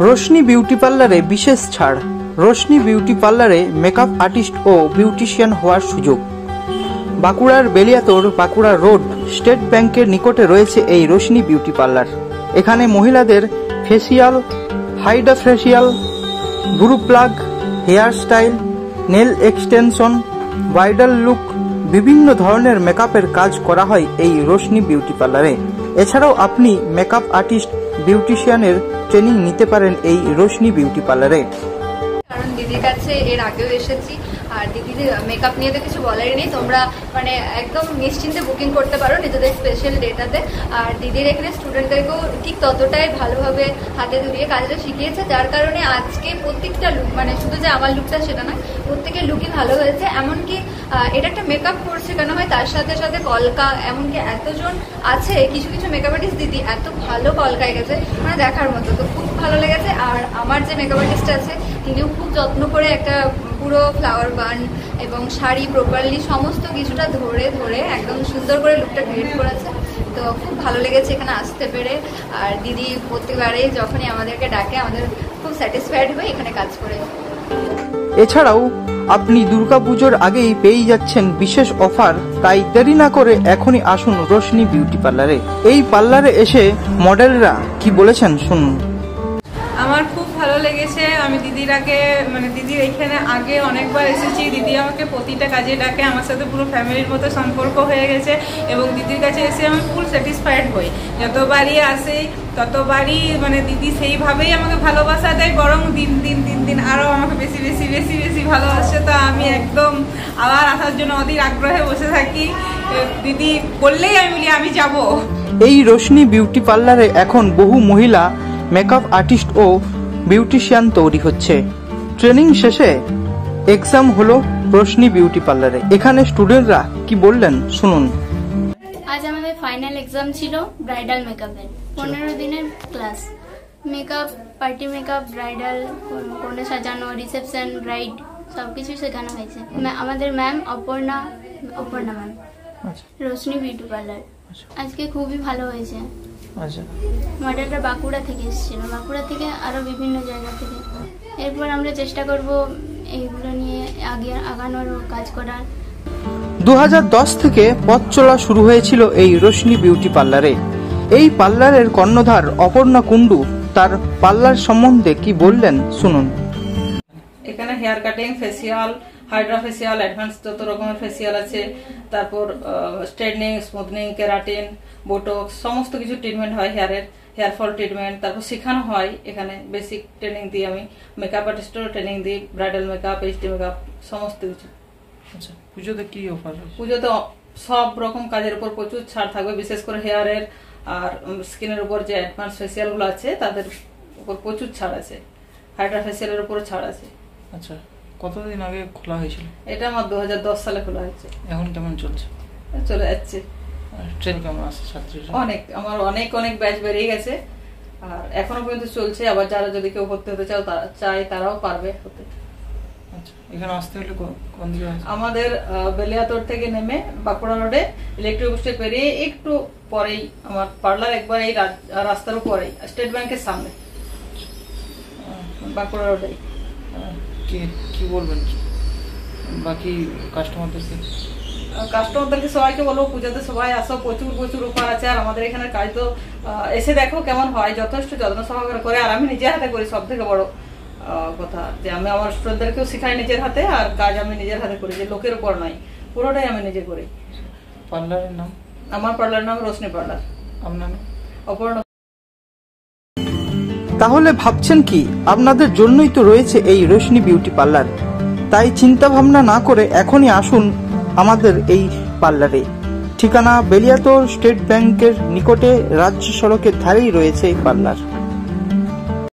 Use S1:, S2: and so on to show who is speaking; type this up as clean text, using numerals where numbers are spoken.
S1: Roshni beauty পার্লারে বিশেষ ছাড়। রোশনি বিউটি পার্লারে মেকআপ আর্টিস্ট ও বিউটিশিয়ান হওয়ার সুযোগ। বাঁকুড়ার বেলিয়াতোড় বাঁকুড়া রোড স্টেট ব্যাংকের নিকটে রয়েছে এই রোশনি বিউটি পার্লার। এখানে মহিলাদের facial, hydra facial, brow pluck, hair style, nail extension, bridal look, বিভিন্ন ধরনের মেকআপের কাজ করা হয় এই রোশনি বিউটি পার্লারে। এছাড়াও আপনি মেকআপ আর্টিস্ট, বিউটিশিয়ানের ট্রেনিং নিতে পারেন এই রোশনি বিউটি পার্লারে।
S2: কারণ দিদির কাছে এর আগেও এসেছি, আর দিদির মেকআপ নিয়ে তো কিছু বলারই নেই। তোমরা মানে একদম নিশ্চিন্তে বুকিং করতে পারো নিজেদের স্পেশাল ডেটাতে। আর দিদির এখানে স্টুডেন্টদেরকেও ঠিক ততটাই ভালোভাবে হাতে ধরিয়ে কাজটা শিখিয়েছে, যার কারণে আজকে প্রত্যেকটা লুক, মানে শুধু যে আমার লুকটা সেটা নয়, প্রত্যেকের লুকই ভালো হয়েছে। এমনকি এটা একটা মেকআপ কোর্স শেখানো হয়, তার সাথে সাথে কলকা, এমনকি এতজন আছে কিছু কিছু মেকআপ আর্টিস্ট দিদি এত ভালো কলকায় গেছে, মানে দেখার মতো। তো খুব ভালো লেগেছে। আর আমার যে মেকআপ আর্টিস্ট আছে তিনিও খুব যত্ন করে একটা পুরো ফ্লাওয়ার বান এবং শাড়ি প্রপারলি সমস্ত কিছুটা ধরে ধরে একদম সুন্দর করে লুকটা ক্রিয়েট করেছে। তো খুব ভালো লেগেছে এখানে আসতে পেরে। আর দিদি প্রত্যেকবারে যখনই আমাদেরকে ডাকে আমাদের খুব স্যাটিসফাইড হয়ে এখানে কাজ করে।
S1: এছাড়াও আপনি দুর্গাপুজোর আগেই পেয়ে যাচ্ছেন বিশেষ অফার, তাই দেরি না করে এখনই আসুন রোশনি বিউটি পার্লারে। এই পার্লারে এসে মডেলরা কি বলেছেন শুনুন।
S3: আমার খুব ভালো লেগেছে। আমি দিদির আগে মানে দিদির এখানে আগে অনেকবার এসেছি। দিদি আমাকে প্রতিটা কাজে ডাকে, আমার সাথে পুরো ফ্যামিলির মতো সম্পর্ক হয়ে গেছে এবং দিদির কাছে এসে আমি ফুল স্যাটিসফাইড হই। যতবারই আসি ততবারই মানে দিদি সেইভাবেই আমাকে ভালোবাসা দেয়, বরং দিন দিন দিন দিন আরও আমাকে বেশি বেশি বেশি বেশি ভালোবাসে। তো আমি একদম আবার আসার জন্য অধীর আগ্রহে বসে থাকি। দিদি বললেই আমি বলি আমি যাব।
S1: এই রোশনি বিউটি পার্লারে এখন বহু মহিলা মেকআপ আর্টিস্ট ও বিউটিশিয়ান তৈরি হচ্ছে। ট্রেনিং শেষে এক্সাম হলো রোশনি বিউটি পার্লারে। এখানে স্টুডেন্টরা কি বললেন শুনুন।
S4: আজ আমাদের ফাইনাল এক্সাম ছিল ব্রাইডাল মেকআপের। 15 দিনের class. Makeup, party makeup, bridal, কনে সাজানো, রিসেপশন, ব্রাইড সবকিছু শেখানো হয়েছে। আমাদের ma'am Aparna ma'am, Roshni beauty parlour. আজকে খুবই ভালো হয়েছে। মডেলটা বাঁকুড়া থেকে এসেছিল, বাঁকুড়া থেকে আরো বিভিন্ন জায়গা থেকে। এরপর আমরা চেষ্টা করব এইগুলো নিয়ে আগানোর কাজ করার।
S1: 2010 থেকে পথ চলা শুরু হয়েছিল এই রোশনি বিউটি পার্লারে। এই পার্লারের কর্ণধার অপর্ণা কুন্ডু তার পার্লার সম্বন্ধে কি বললেন শুনুন।
S3: এখানে hair cutting, facial, hydra facial, advance যত রকমের ফেসিয়াল আছে, তারপর স্ট্রেটনিং, স্মুথনিং, কেরাটিন, বোটক্স সমস্ত কিছু ট্রিটমেন্ট হয়। হেয়ার ফল ট্রিটমেন্ট, তারপর শেখানো হয় এখানে। বেসিক ট্রেনিং দিই আমি, মেকআপ আর্টিস্টেরও ট্রেনিং দিই, ব্রাইডাল মেকআপ, এইচডি মেকআপ সমস্ত কিছু।
S1: আচ্ছা, পুজোতে কি অফার?
S3: পুজোতে সব রকম কাজের উপর প্রচুর ছাড় থাকবে, বিশেষ করে হেয়ারের আর স্কিনের উপর যে অ্যাডভান্স ফেসিয়াল গুলো আছে তাদের উপর প্রচুর ছাড় আছে। হাইড্রা ফেসিয়ালের উপর ছাড় আছে।
S1: আচ্ছা, কতদিন আগে খোলা হয়েছিল?
S3: এটা আমার 2010 সালে খোলা হয়েছে।
S1: এখন কেমন চলছে?
S3: চলে যাচ্ছে।
S1: ট্রেন কেমন আছে ছাত্রীরা?
S3: অনেক, আমার অনেক অনেক ব্যাচ বেরিয়ে গেছে আর এখনো পর্যন্ত চলছে। আবার যারা যদি কেউ ভর্তি হতে চায় তারাও পারবে হতে।
S1: আচ্ছা, এখানে আসতে হলে কোন দিকে?
S3: আমাদের বেলিয়াতোড় থেকে নেমে বাঁকুড়া রোডে ইলেকট্রিক স্টেপ পেরিয়ে একটু পরেই আমার পার্লার, একবার এই রাস্তার উপরেই স্টেট ব্যাংকের সামনে বাঁকুড়া রোডে।
S1: কি বলবেন বাকি
S3: কাস্টমারদেরকে? সবাইকে বলবো পুজোতে সবাই আসো, প্রচুর প্রচুর অফার আছে। আর আমাদের এখানে কাজ তো এসে দেখো কেমন হয়, যথেষ্ট যত্ন সহকারে করে। আর আমি নিজের হাতে করি, সব থেকে বড় কথা যে আমি আমার স্টুডেন্টদেরকেও শিখাই নিজের হাতে, আর কাজ আমি নিজের হাতে করি, যে লোকের উপর নয়, পুরোটাই আমি নিজে করি।
S1: পার্লারের নাম?
S3: আমার পার্লারের নাম রোশনি পার্লার।
S1: আপনার?
S3: অপর্ণা।
S1: তাহলে ভাবছেন কি, আপনাদের জন্যই তো রয়েছে এই রোশনি বিউটি পার্লার। তাই চিন্তা ভাবনা না করে এখনই আসুন আমাদের এই পার্লারে। ঠিকানা বেলিয়াতোড় স্টেট ব্যাংকের নিকটে, রাজ্য সড়কের ধারেই রয়েছে এই পার্লার।